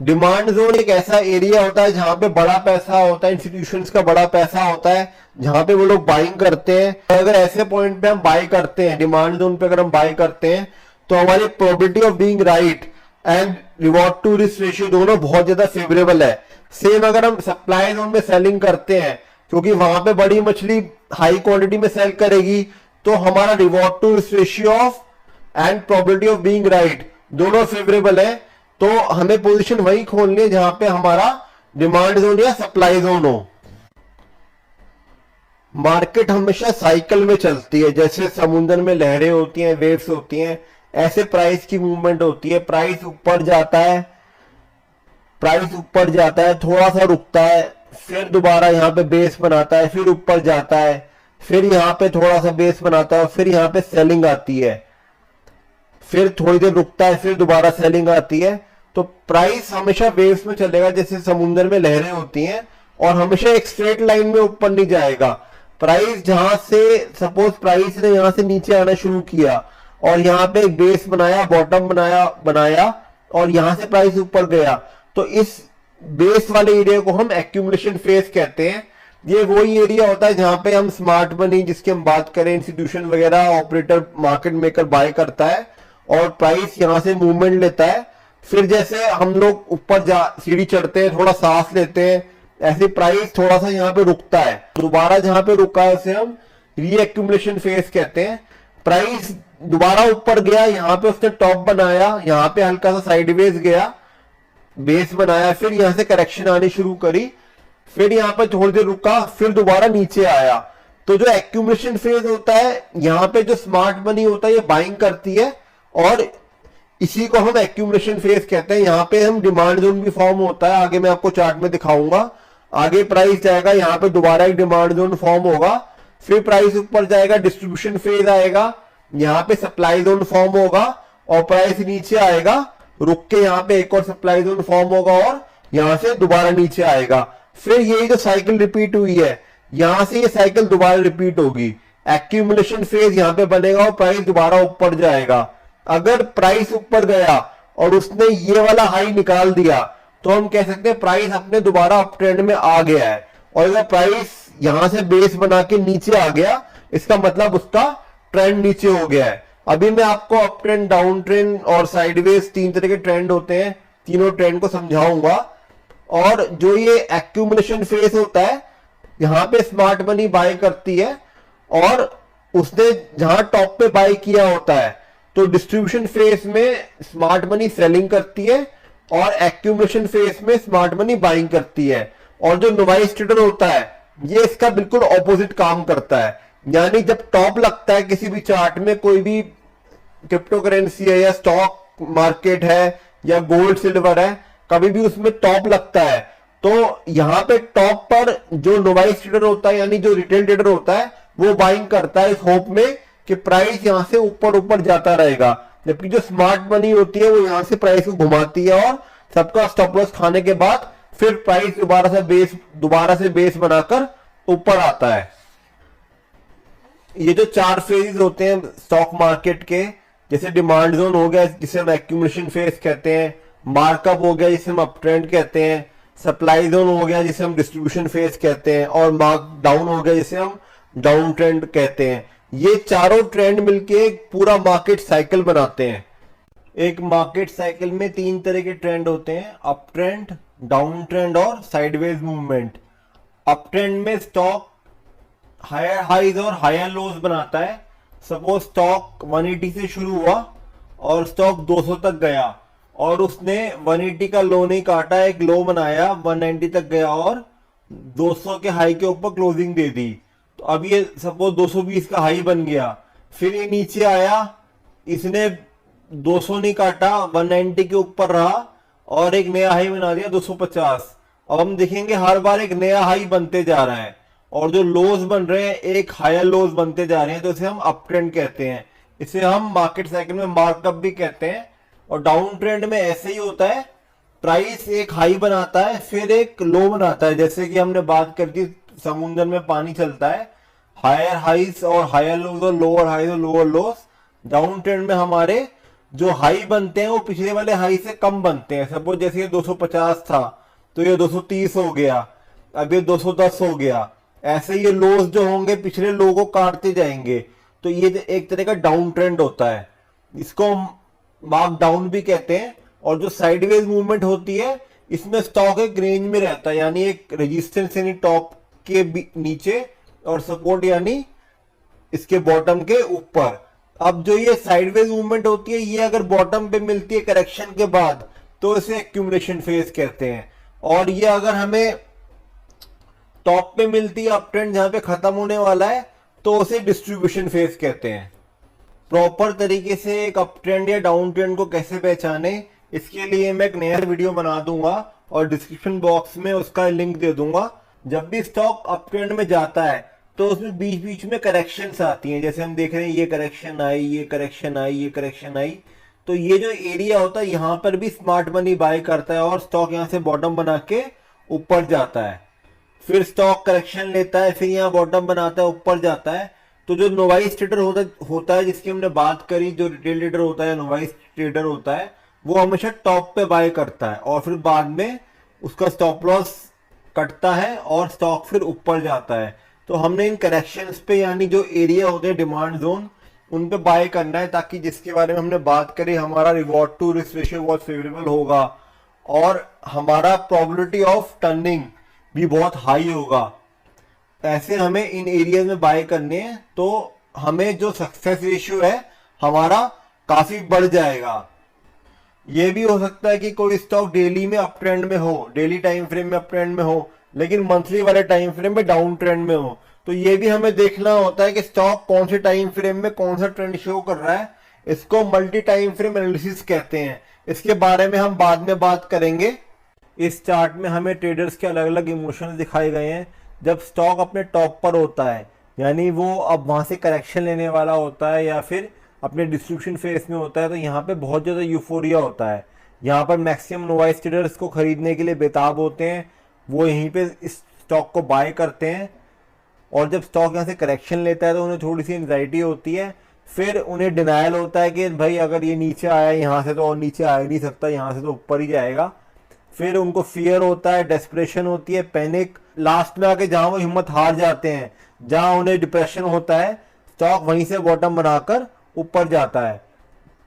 Speaker 1: डिमांड जोन एक ऐसा एरिया होता है जहां पे बड़ा पैसा होता है, इंस्टीट्यूशंस का बड़ा पैसा होता है, जहां पे वो लोग बाइंग करते हैं। अगर ऐसे पॉइंट पे हम बाय करते हैं, डिमांड जोन पे अगर हम बाय करते हैं, तो हमारी probability of being right and reward to risk ratio दोनों बहुत ज्यादा फेवरेबल है। सेम अगर हम सप्लाई जोन में सेलिंग करते हैं, क्योंकि वहां पे बड़ी मछली हाई क्वांटिटी में सेल करेगी, तो हमारा reward to risk ratio of and probability of being right दोनों फेवरेबल है। तो हमें पोजीशन वही खोलनी है जहां पे हमारा डिमांड जोन या सप्लाई जोन हो। मार्केट हमेशा साइकिल में चलती है, जैसे समुद्र में लहरें होती हैं, वेव्स होती हैं, ऐसे प्राइस की मूवमेंट होती है। प्राइस ऊपर जाता है, थोड़ा सा रुकता है, फिर दोबारा यहाँ पे बेस बनाता है, फिर ऊपर जाता है, फिर यहाँ पे थोड़ा सा बेस बनाता है, फिर यहाँ पे सेलिंग आती है, फिर थोड़ी देर रुकता है, फिर दोबारा सेलिंग आती है। तो प्राइस हमेशा वेव्स में चलेगा, जैसे समुद्र में लहरें होती हैं, और हमेशा एक स्ट्रेट लाइन में ऊपर नहीं जाएगा। प्राइस जहां से, सपोज प्राइस ने यहां से नीचे आना शुरू किया और यहाँ पे एक बेस बनाया, बॉटम बनाया और यहां से प्राइस ऊपर गया, तो इस बेस वाले एरिया को हम एक्यूमुलेशन फेज कहते हैं। ये वही एरिया होता है जहां पे हम स्मार्ट मनी, जिसकी हम बात करें, इंस्टीट्यूशन वगैरह, ऑपरेटर, मार्केट मेकर बाय करता है और प्राइस यहां से मूवमेंट लेता है। फिर जैसे हम लोग ऊपर सीढ़ी चढ़ते हैं, थोड़ा सांस लेते हैं, ऐसे प्राइस थोड़ा सा यहाँ पे रुकता है, दोबारा जहां पे रुका है उसे हम रीएक्यूमुलेशन फेज कहते हैं। प्राइस दोबारा ऊपर गया, यहाँ पे उसने टॉप बनाया, यहाँ पे हल्का सा साइडवेज गया, बेस बनाया, फिर यहाँ से करेक्शन आनी शुरू करी, फिर यहाँ पे थोड़ी देर रुका, फिर दोबारा नीचे आया। तो जो एक्यूमुलेशन फेज होता है, यहाँ पे जो स्मार्ट मनी होता है ये बाइंग करती है और इसी को हम एक्यूमुलेशन फेज कहते हैं। यहाँ पे हम डिमांड जोन भी फॉर्म होता है, आगे मैं आपको चार्ट में दिखाऊंगा। आगे प्राइस जाएगा, यहाँ पे दोबारा एक डिमांड जोन फॉर्म होगा, फिर प्राइस ऊपर जाएगा, डिस्ट्रीब्यूशन फेज आएगा, यहाँ पे सप्लाई जोन फॉर्म होगा और प्राइस नीचे आएगा, रुक के यहाँ पे एक और सप्लाई जोन फॉर्म होगा और यहाँ से दोबारा नीचे आएगा। फिर ये जो साइकिल रिपीट हुई है, यहां से ये साइकिल दोबारा रिपीट होगी, एक्यूमुलेशन फेज यहाँ पे बनेगा और प्राइस दोबारा ऊपर जाएगा। अगर प्राइस ऊपर गया और उसने ये वाला हाई निकाल दिया तो हम कह सकते हैं प्राइस अपने दोबारा अप ट्रेंड में आ गया है। और अगर प्राइस यहां से बेस बना के नीचे आ गया, इसका मतलब उसका ट्रेंड नीचे हो गया है। अभी मैं आपको अप ट्रेंड, डाउन ट्रेंड और साइडवेज 3 तरह के ट्रेंड होते हैं, तीनों ट्रेंड को समझाऊंगा। और जो ये एक्यूमुलेशन फेज होता है, यहां पे स्मार्ट मनी बाय करती है और उसने जहां टॉप पे बाय किया होता है, तो डिस्ट्रीब्यूशन फेज में स्मार्ट मनी सेलिंग करती है और एक्यूमुलेशन फेज में स्मार्ट मनी बाइंग करती है। और जो नोवाइस ट्रेडर होता है, ये इसका बिल्कुल ऑपोजिट काम करता है। यानी जब टॉप लगता है किसी भी चार्ट में, कोई भी क्रिप्टो करेंसी है या स्टॉक मार्केट है या गोल्ड सिल्वर है, कभी भी उसमें टॉप लगता है, तो यहां पे टॉप पर जो नोवाइस ट्रेडर होता है, यानी जो रिटेल ट्रेडर होता है, वो बाइंग करता है इस होप में कि प्राइस यहां से ऊपर ऊपर जाता रहेगा। जबकि जो स्मार्ट मनी होती है, वो यहां से प्राइस को घुमाती है और सबका स्टॉप लॉस खाने के बाद फिर प्राइस दोबारा से बेस बनाकर ऊपर आता है। ये जो 4 फेज होते हैं स्टॉक मार्केट के, जैसे डिमांड जोन हो गया जिसे हम एक्यूमुलेशन फेज कहते हैं, मार्कअप हो गया जिसे हम अप ट्रेंड कहते हैं, सप्लाई जोन हो गया जिसे हम डिस्ट्रीब्यूशन फेज कहते हैं, और मार्क डाउन हो गया जिसे हम डाउन ट्रेंड कहते हैं। ये चारों ट्रेंड मिलके एक पूरा मार्केट साइकिल बनाते हैं। एक मार्केट साइकिल में 3 तरह के ट्रेंड होते हैं, अप ट्रेंड, डाउन ट्रेंड और साइडवेज मूवमेंट। अप ट्रेंड में स्टॉक हायर हाइज और हायर लोज बनाता है। सपोज स्टॉक 180 से शुरू हुआ और स्टॉक 200 तक गया और उसने 180 का लो नहीं काटा, एक लो बनाया, 190 तक गया और 200 के हाई के ऊपर क्लोजिंग दे दी। तो अब ये सपोज 220 का हाई बन गया, फिर ये नीचे आया, इसने 200 नहीं काटा, 190 के ऊपर रहा और एक नया हाई बना दिया 250। अब हम देखेंगे हर बार एक नया हाई बनते जा रहा है और जो लोज बन रहे हैं एक हायर लोज बनते जा रहे हैं, तो इसे हम अप ट्रेंड कहते हैं। इसे हम मार्केट साइकिल में मार्कअप भी कहते हैं। और डाउन ट्रेंड में ऐसे ही होता है, प्राइस एक हाई बनाता है फिर एक लो बनाता है। जैसे कि हमने बात कर दी, समुद्र में पानी चलता है, हायर हाइज और हायर लोज और लोअर हाइज और लोअर लोज। डाउन ट्रेंड में हमारे जो हाई बनते हैं वो पिछले वाले हाई से कम बनते हैं। सपोज जैसे ये 250 था तो ये 230 हो गया, अब ये 210 हो गया। ऐसे ये लोज जो होंगे पिछले लो को काटते जाएंगे। तो ये एक तरह का डाउन ट्रेंड होता है, इसको मार्क डाउन भी कहते हैं। और जो साइडवेज मूवमेंट होती है, इसमें स्टॉक एक रेंज में रहता है, यानी एक रेजिस्टेंस यानी टॉप के नीचे और सपोर्ट यानी इसके बॉटम के ऊपर। अब जो ये साइडवेज मूवमेंट होती है, ये अगर बॉटम पे मिलती है करेक्शन के बाद, तो इसे एक्यूमुलेशन फेज कहते हैं। और ये अगर हमें टॉप पे मिलती है अप ट्रेंड जहां पे खत्म होने वाला है, तो उसे डिस्ट्रीब्यूशन फेज कहते हैं। प्रॉपर तरीके से एक अप ट्रेंड या डाउन ट्रेंड को कैसे पहचाने, इसके लिए मैं एक नया वीडियो बना दूंगा और डिस्क्रिप्शन बॉक्स में उसका लिंक दे दूंगा। जब भी स्टॉक अप ट्रेंड में जाता है तो उसमें बीच बीच में करेक्शंस आती हैं। जैसे हम देख रहे हैं, ये करेक्शन आई, ये करेक्शन आई, ये करेक्शन आई। तो ये जो एरिया होता है, यहाँ पर भी स्मार्ट मनी बाय करता है और स्टॉक यहाँ से बॉटम बना के ऊपर जाता है। फिर स्टॉक करेक्शन लेता है, फिर यहाँ बॉटम बनाता है, ऊपर जाता है। तो जो नोवाइस ट्रेडर होता है जिसकी हमने बात करी, जो रिटेल ट्रेडर होता है, नोवाइस ट्रेडर होता है, वो हमेशा टॉप पे बाय करता है और फिर बाद में उसका स्टॉप लॉस कटता है और स्टॉक फिर ऊपर जाता है। तो हमने इन करेक्शंस पे, यानी जो एरिया होते हैं डिमांड जोन, उन पे बाय करना है, ताकि जिसके बारे में हमने बात करी, हमारा रिवॉर्ड टू रिस्क रेशियो बहुत फेवरेबल होगा और हमारा प्रोबेबिलिटी ऑफ टर्निंग भी बहुत हाई होगा। ऐसे हमें इन एरियाज में बाय करने हैं, तो हमें जो सक्सेस रेशियो है हमारा काफी बढ़ जाएगा। ये भी हो सकता है कि कोई स्टॉक डेली में अप ट्रेंड में हो, डेली टाइम फ्रेम में अप ट्रेंड में हो, लेकिन मंथली वाले टाइम फ्रेम में डाउन ट्रेंड में हो। तो ये भी हमें देखना होता है कि स्टॉक कौन से टाइम फ्रेम में कौन सा ट्रेंड शो कर रहा है। इसको मल्टी टाइम फ्रेम एनालिसिस कहते हैं। इसके बारे में हम बाद में बात करेंगे। इस चार्ट में हमें ट्रेडर्स के अलग अलग इमोशंस दिखाए गए हैं। जब स्टॉक अपने टॉप पर होता है, यानी वो अब वहां से करेक्शन लेने वाला होता है या फिर अपने डिस्ट्रीब्यूशन फेज में होता है, तो यहाँ पे बहुत ज़्यादा यूफोरिया होता है। यहाँ पर मैक्सिमम नोवाइस ट्रेडर्स को खरीदने के लिए बेताब होते हैं, वो यहीं पे इस स्टॉक को बाय करते हैं। और जब स्टॉक यहाँ से करेक्शन लेता है तो उन्हें थोड़ी सी एंजाइटी होती है, फिर उन्हें डिनायल होता है कि भाई अगर ये नीचे आया यहाँ से तो और नीचे आ ही नहीं सकता, यहाँ से तो ऊपर ही जाएगा। फिर उनको फियर होता है, डेस्परेशन होती है, पैनिक, लास्ट में आके जहां वो हिम्मत हार जाते हैं, जहां उन्हें डिप्रेशन होता है, स्टॉक वहीं से बॉटम बनाकर ऊपर जाता है।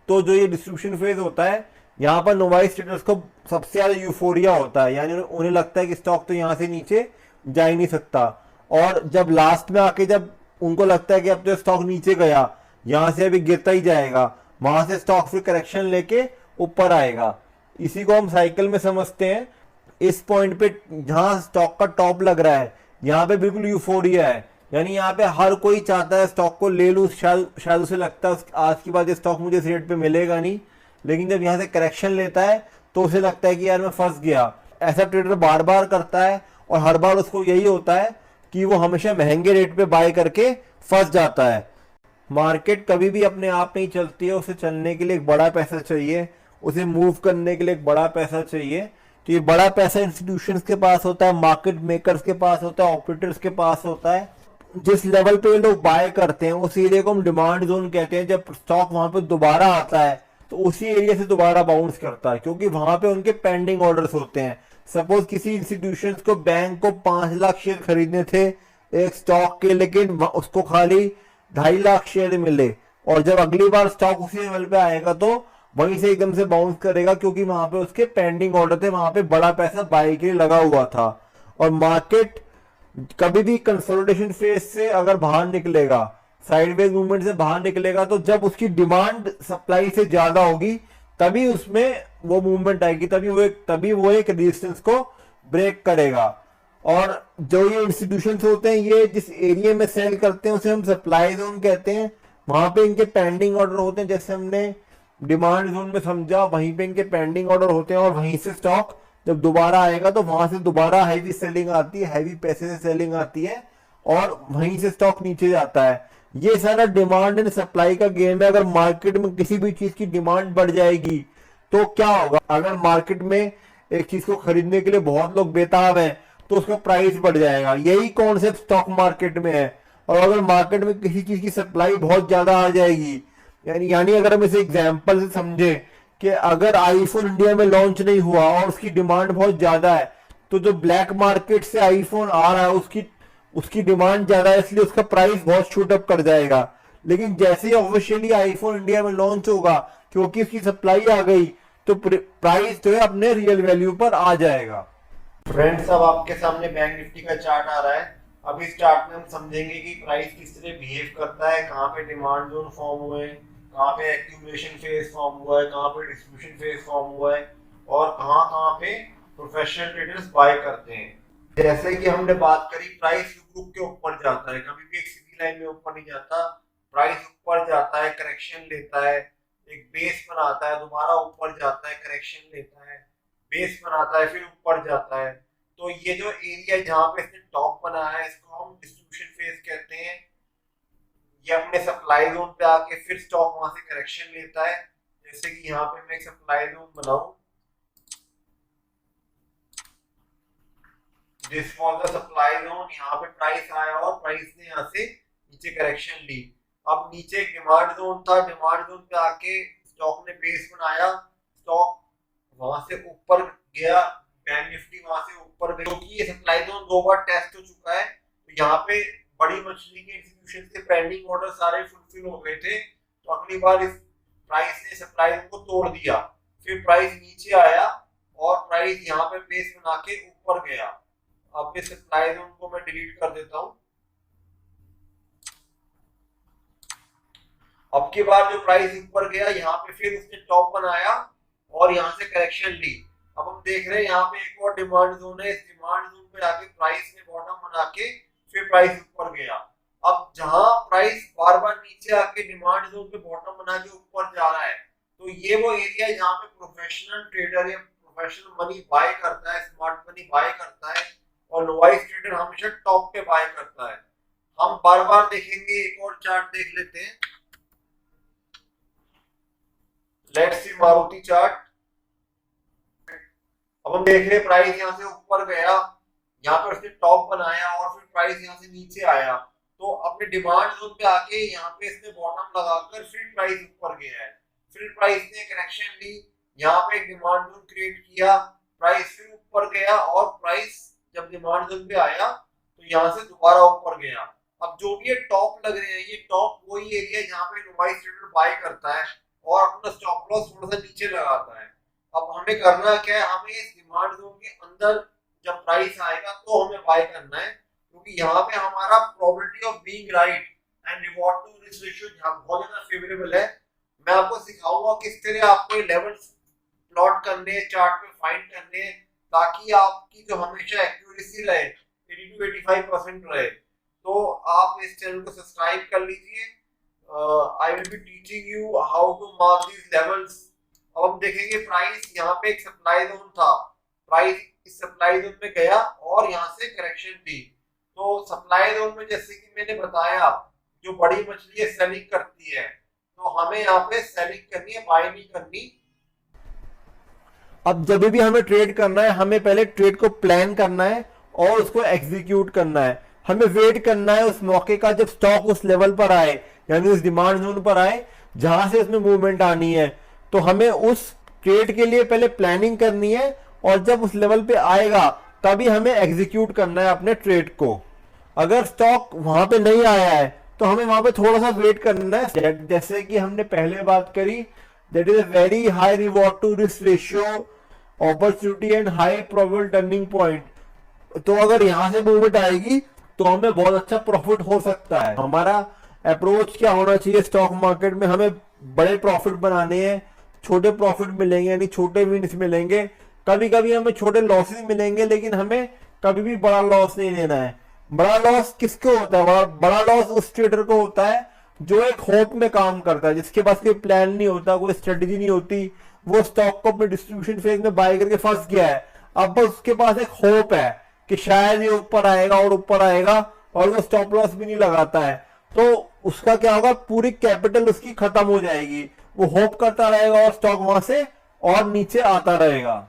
Speaker 1: तो जो ये डिस्ट्रीब्यूशन फेज होता है, यहाँ पर नोवाइस ट्रेडर्स को सबसे ज्यादा यूफोरिया होता है, यानी उन्हें लगता है कि स्टॉक तो यहाँ से नीचे जा ही नहीं सकता। और जब लास्ट में आके जब उनको लगता है कि अब तो स्टॉक नीचे गया, यहाँ से अभी गिरता ही जाएगा, वहां से स्टॉक फिर करेक्शन लेके ऊपर आएगा। इसी को हम साइकिल में समझते हैं। इस पॉइंट पे जहां स्टॉक का टॉप लग रहा है, यहाँ पे बिल्कुल यूफोरिया है, यानी यहाँ पे हर कोई चाहता है स्टॉक को ले लूं, शायद उसे लगता है आज की बात ये स्टॉक मुझे इस रेट पे मिलेगा नहीं। लेकिन जब यहाँ से करेक्शन लेता है तो उसे लगता है कि यार मैं फंस गया। ऐसा ट्रेडर बार बार करता है और हर बार उसको यही होता है कि वो हमेशा महंगे रेट पे बाय करके फंस जाता है। मार्केट कभी भी अपने आप नहीं चलती है, उसे चलने के लिए एक बड़ा पैसा चाहिए, उसे मूव करने के लिए एक बड़ा पैसा चाहिए। तो ये बड़ा पैसा इंस्टीट्यूशंस के पास होता है, मार्केट मेकर्स के पास होता है, ऑपरेटर्स के पास होता है। जिस लेवल पे लोग बाय करते हैं उस एरिया को हम डिमांड जोन कहते हैं। जब स्टॉक वहां पे दोबारा आता है तो उसी एरिया से दोबारा बाउंस करता है, क्योंकि वहां पे उनके पेंडिंग ऑर्डर्स होते हैं। सपोज किसी इंस्टीट्यूशंस को, बैंक को 5 लाख शेयर खरीदने थे एक स्टॉक के, लेकिन उसको खाली 2.5 लाख शेयर मिले, और जब अगली बार स्टॉक उसी लेवल पे आएगा तो वहीं से एकदम से बाउंस करेगा, क्योंकि वहां पे उसके पेंडिंग ऑर्डर थे, वहां पे बड़ा पैसा बाय के लिए लगा हुआ था। और मार्केट कभी भी कंसोलिडेशन फेज से अगर बाहर निकलेगा, साइडवेज मूवमेंट से बाहर निकलेगा, तो जब उसकी डिमांड सप्लाई से ज्यादा होगी तभी उसमें वो मूवमेंट आएगी, तभी वो एक रेजिस्टेंस को ब्रेक करेगा। और जो ये इंस्टीट्यूशंस होते हैं, ये जिस एरिया में सेल करते हैं उसे हम सप्लाई जोन कहते हैं। वहां पे इनके पेंडिंग ऑर्डर होते हैं, जैसे हमने डिमांड जोन में समझा, वहीं पे इनके पेंडिंग ऑर्डर होते हैं, और वहीं से स्टॉक जब दोबारा आएगा तो वहां से दोबारा हैवी सेलिंग आती है, हैवी पैसे से सेलिंग आती है, और वहीं से स्टॉक नीचे जाता है। ये सारा डिमांड एंड सप्लाई का गेम है। अगर मार्केट में किसी भी चीज की डिमांड बढ़ जाएगी तो क्या होगा? अगर मार्केट में एक चीज को खरीदने के लिए बहुत लोग बेताब हैं तो उसका प्राइस बढ़ जाएगा। यही कॉन्सेप्ट स्टॉक मार्केट में है। और अगर मार्केट में किसी चीज की सप्लाई बहुत ज्यादा आ जाएगी, यानी अगर हम इसे एग्जांपल से समझे कि अगर आईफोन इंडिया में लॉन्च नहीं हुआ और उसकी डिमांड बहुत ज्यादा है, तो जो ब्लैक मार्केट से आईफोन आ रहा है उसकी डिमांड ज्यादा है, इसलिए उसका प्राइस बहुत शूट अप कर जाएगा। लेकिन जैसे ही ऑफिशियली आईफोन इंडिया में लॉन्च होगा, क्योंकि उसकी सप्लाई आ गई, तो प्राइस जो है अपने रियल वैल्यू पर आ जाएगा। फ्रेंड्स, अब आपके सामने बैंक निफ्टी का चार्ट आ रहा है। अब इस चार्ट में हम समझेंगे कि प्राइस किस तरह बिहेव करता है, कहाँ पे डिमांड जोन फॉर्म हुए, कहाँ पे एक्यूमुलेशन फेज फॉर्म हुआ है, कहाँ पे डिस्ट्रीब्यूशन फेज फॉर्म हुआ है, और कहाँ कहाँ पे प्रोफेशनल ट्रेडर्स बाय करते हैं। जैसे कि हमने बात करी, प्राइस रुक रुक के ऊपर जाता है, कभी भी एक सीधी लाइन में ऊपर नहीं जाता। प्राइस ऊपर जाता है, करेक्शन लेता है, एक बेस बनाता है, दोबारा ऊपर जाता है, करेक्शन लेता है, बेस बनाता है, फिर ऊपर जाता है। तो ये जो एरिया जहाँ पे इसने टॉप बनाया है, इसको हम डिस्ट्रीब्यूशन फेज कहते हैं। ये अपने सप्लाई जोन पे आके फिर स्टॉक वहां से करेक्शन लेता है। जैसे कि यहाँ पे मैं एक सप्लाई जोन बनाऊं, this was the supply zone. यहाँ पे प्राइस आया और प्राइस ने यहाँ से नीचे करेक्शन ली। अब नीचे एक डिमांड जोन था, डिमांड जोन पे आके स्टॉक ने बेस बनाया, स्टॉक वहां से ऊपर गया, बैंक निफ्टी वहां से ऊपर गई, क्योंकि ये सप्लाई जोन 2 बार टेस्ट हो चुका है। तो यहाँ पे बड़ी मछली के इंस्टीट्यूशन के पेंडिंग ऑर्डर सारे फुलफिल हो गए थे, तो अगली बार इस प्राइस ने सप्लाई जोन को तोड़ दिया, फिर प्राइस नीचे आया और प्राइस यहाँ पे बेस बना के ऊपर गया। अब इस सप्लाई जोन को मैं डिलीट कर देता हूँ। अब की बार जो प्राइस ऊपर गया, यहाँ पे फिर उसने टॉप बनाया और यहाँ से करेक्शन ली। अब हम देख रहे हैं यहाँ पे एक और डिमांड जोन है, इस डिमांड जोन पे आके प्राइस ने बॉटम बना के फिर प्राइस ऊपर गया। अब जहां प्राइस बार बार नीचे आके डिमांड जोन पे बॉटम बना के ऊपर जा रहा है, तो ये वो एरिया है जहाँ पे प्रोफेशनल ट्रेडर या प्रोफेशनल मनी बाय करता है, स्मार्ट मनी बाय करता है, और नोवाइस ट्रेडर हमेशा टॉप पे बाय करता है। हम बार बार देखेंगे, एक और चार्ट देख लेते हैं। Let's see Maruti chart. अब हम देख रहे हैं प्राइस यहाँ से ऊपर गया, यहाँ पर उसने टॉप बनाया और फिर प्राइस यहाँ से नीचे आया, तो अपने डिमांड जोन पे आके यहाँ पे इसने बॉटम लगाकर फिर प्राइस ऊपर गया है। फिर प्राइस ने करेक्शन ली, यहाँ पे एक डिमांड जोन क्रिएट किया, प्राइस फिर ऊपर गया और प्राइस जब डिमांड जोन पे आया तो यहाँ से दोबारा ऊपर गया। अब जो भी ये टॉप लग रहे हैं, ये टॉप वही एरिया है जहाँ पे नोवाइस ट्रेडर बाय करता है और अपना स्टॉप लॉस थोड़ा सा नीचे लगाता है। अब हमें करना क्या है, हमें इस डिमांड जोन के अंदर जब प्राइस आएगा तो हमें बाय करना है, क्योंकि यहाँ पे हमारा probability of being right and reward to risk ratio बहुत ज्यादा फेवरेबल है। मैं आपको सिखाऊंगा किस तरह आपको लेवल्स प्लॉट करने, चार्ट में फाइंड करने, ताकि आपकी जो हमेशा एक्यूरेसी रहे 80 to 85% रहे। तो आप इस चैनल को सब्सक्राइब कर लीजिए। I will be teaching you how to mark these levels. अब हम देखेंगे प्राइस यहाँ पे एक सप्लाई जोन था, प्राइस इस सप्लाई जोन में गया और यहाँ से करेक्शन दी। तो सप्लाई जोन में जैसे कि मैंने बताया, जो बड़ी मछली है सेलिंग करती है, तो हमें यहाँ पे सेलिंग करनी है, बाय नहीं करनी। अब जब भी हमें ट्रेड करना है, हमें पहले ट्रेड को प्लान करना है और उसको एग्जीक्यूट करना है। हमें वेट करना है उस मौके का जब स्टॉक उस लेवल पर आए, यानी उस डिमांड जोन पर आए जहां से उसमें मूवमेंट आनी है। तो हमें उस ट्रेड के लिए पहले प्लानिंग करनी है और जब उस लेवल पे आएगा तभी हमें एग्जीक्यूट करना है अपने ट्रेड को। अगर स्टॉक वहां पे नहीं आया है तो हमें वहां पे थोड़ा सा वेट करना है। जैसे कि हमने पहले बात करी, that is a very high reward to risk ratio, opportunity and high probable turning point. तो अगर यहां से मूवमेंट आएगी तो हमें बहुत अच्छा प्रॉफिट हो सकता है। हमारा अप्रोच क्या होना चाहिए स्टॉक मार्केट में, हमें बड़े प्रॉफिट बनाने हैं, छोटे प्रॉफिट मिलेंगे यानी छोटे विन्स मिलेंगे, कभी कभी हमें छोटे लॉसेस मिलेंगे, लेकिन हमें कभी भी बड़ा लॉस नहीं लेना है। बड़ा लॉस किसको होता है? बड़ा लॉस उस ट्रेडर को होता है जो एक होप में काम करता है, जिसके पास कोई प्लान नहीं होता, कोई स्ट्रेटेजी नहीं होती, वो स्टॉक को अपने डिस्ट्रीब्यूशन फेज में बाय करके फंस गया है। अब बस उसके पास एक होप है कि शायद ये ऊपर आएगा और ऊपर आएगा, और वो स्टॉप लॉस भी नहीं लगाता है, तो उसका क्या होगा, पूरी कैपिटल उसकी खत्म हो जाएगी। वो होप करता रहेगा और स्टॉक वहां से और नीचे आता रहेगा।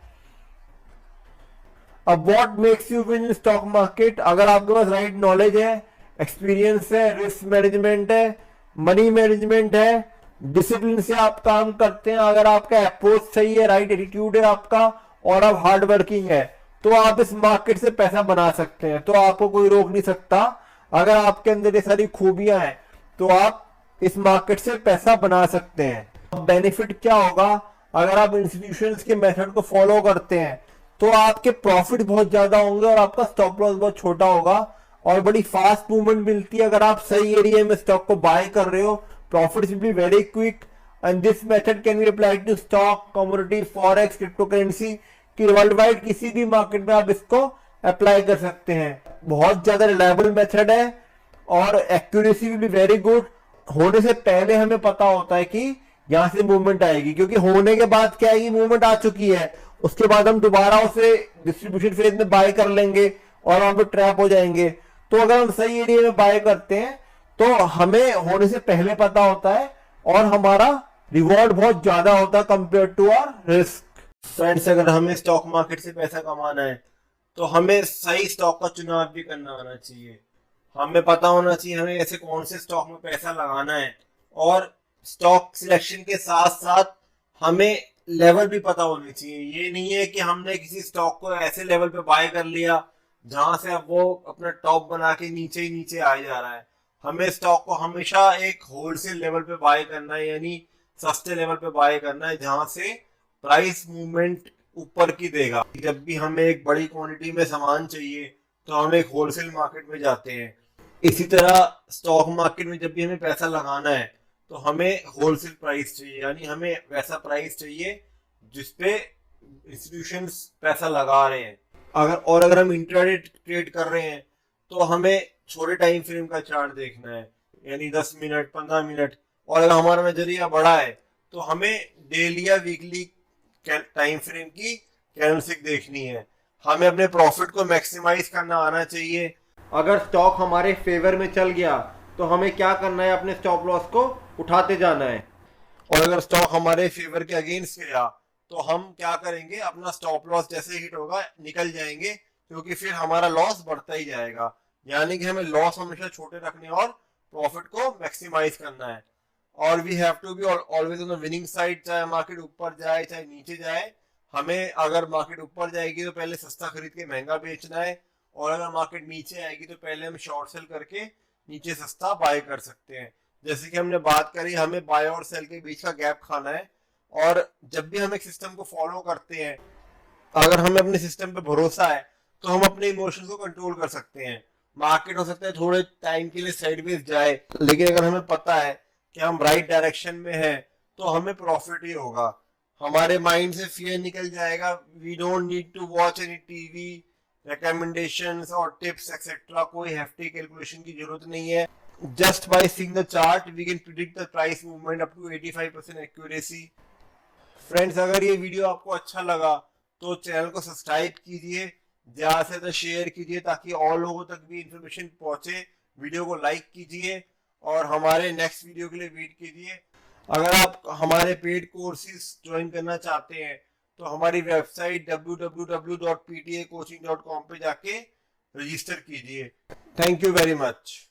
Speaker 1: अब what makes you win in stock market? अगर आपके पास राइट नॉलेज है, एक्सपीरियंस है, रिस्क मैनेजमेंट है, मनी मैनेजमेंट है, डिसिप्लिन से आप काम करते हैं, अगर आपका अप्रोच सही है, राइट एटीट्यूड है आपका, और आप हार्ड वर्किंग है, तो आप इस मार्केट से पैसा बना सकते हैं। तो आपको कोई रोक नहीं सकता। अगर आपके अंदर ये सारी खूबियां हैं तो आप इस मार्केट से पैसा बना सकते हैं। बेनिफिट क्या होगा? अगर आप इंस्टीट्यूशंस के मेथड को फॉलो करते हैं तो आपके प्रॉफिट बहुत ज्यादा होंगे और आपका स्टॉप लॉस बहुत छोटा होगा और बड़ी फास्ट मूवमेंट मिलती है। अगर आप सही एरिया में स्टॉक को बाय कर रहे हो, profits will be very quick and this method can be applied to stock, commodity, forex, cryptocurrency की वर्ल्ड वाइड किसी भी मार्केट में आप इसको अप्लाई कर सकते हैं। बहुत ज्यादा रिलायबल मेथड है और accuracy will be very good. होने से पहले हमें पता होता है कि यहां से मूवमेंट आएगी, क्योंकि होने के बाद क्या आएगी, मूवमेंट आ चुकी है, उसके बाद हम दोबारा उसे डिस्ट्रीब्यूशन फेज में बाय कर लेंगे और वहां पे ट्रैप हो जाएंगे। तो अगर हम सही एरिया में बाय करते हैं तो हमें होने से पहले पता होता है और हमारा रिवॉर्ड बहुत ज्यादा होता है compare to our risk. Friends, अगर हमें स्टॉक मार्केट से पैसा कमाना है तो हमें सही स्टॉक का चुनाव भी करना आना चाहिए। हमें पता होना चाहिए हमें ऐसे कौन से स्टॉक में पैसा लगाना है, और स्टॉक सिलेक्शन के साथ साथ हमें लेवल भी पता होनी चाहिए। ये नहीं है कि हमने किसी स्टॉक को ऐसे लेवल पे बाय कर लिया जहां से अब वो अपना टॉप बना के नीचे ही नीचे आ जा रहा है। हमें स्टॉक को हमेशा एक होलसेल लेवल पे बाय करना है, यानी सस्ते लेवल पे बाय करना है जहां से प्राइस मूवमेंट ऊपर की देगा। जब भी हमें एक बड़ी क्वांटिटी में सामान चाहिए तो हम एक होलसेल मार्केट में जाते हैं। इसी तरह स्टॉक मार्केट में जब भी हमें पैसा लगाना है तो हमें होलसेल प्राइस चाहिए, यानी हमें वैसा प्राइस चाहिए जिसपे इंस्टीट्यूशंस पैसा लगा रहे हैं। अगर हम इंट्राडे ट्रेड कर रहे हैं तो हमें छोटे टाइम फ्रेम का चार्ट देखना है, यानी 10 मिनट 15 मिनट। और अगर हमारा नजरिया बड़ा है तो हमें डेली या वीकली टाइम फ्रेम की कैंडलस्टिक देखनी है। हमें अपने प्रॉफिट को मैक्सिमाइज करना आना चाहिए। अगर स्टॉक हमारे फेवर में चल गया तो हमें क्या करना है, अपने स्टॉप लॉस को उठाते जाना है। और अगर स्टॉक हमारे फेवर के अगेंस्ट गया तो हम क्या करेंगे, अपना स्टॉप लॉस जैसे हिट होगा निकल जाएंगे, क्योंकि फिर हमारा लॉस बढ़ता ही जाएगा। यानी कि हमें लॉस हमेशा छोटे रखने और प्रॉफिट को मैक्सिमाइज करना है। और we have to be always on the winning side, चाहे मार्केट ऊपर जाए चाहे नीचे जाए, हमें अगर मार्केट ऊपर जाएगी तो पहले सस्ता खरीद के महंगा बेचना है, और अगर मार्केट नीचे आएगी तो पहले हम शॉर्ट सेल करके नीचे सस्ता बाय कर सकते हैं। जैसे कि हमने बात करी, हमें बाय और सेल के बीच का गैप खाना है। और जब भी हम एक सिस्टम को फॉलो करते हैं, अगर हमें अपने सिस्टम पे भरोसा है तो हम अपने इमोशंस को कंट्रोल कर सकते हैं। मार्केट हो सकता है थोड़े टाइम के लिए साइडवेज जाए, लेकिन अगर हमें पता है कि हम राइट डायरेक्शन में हैं तो हमें प्रॉफिट ही होगा। हमारे माइंड से फियर निकल जाएगा। We don't need to watch any TV recommendations और टिप्स एक्सेट्रा, कोई hefty कैलकुलेशन की जरूरत नहीं है। Just by seeing the chart we can predict the price movement up to 85% accuracy. Friends, अगर ये वीडियो आपको अच्छा लगा तो चैनल को सब्सक्राइब कीजिए, ज्यादा से ज्यादा शेयर कीजिए ताकि और लोगों तक भी इंफॉर्मेशन पहुंचे। वीडियो को लाइक कीजिए और हमारे नेक्स्ट वीडियो के लिए वेट कीजिए। अगर आप हमारे पेड कोर्सेज ज्वाइन करना चाहते हैं तो हमारी वेबसाइट www.ptacoaching.com पे जाके रजिस्टर कीजिए। Thank you very much.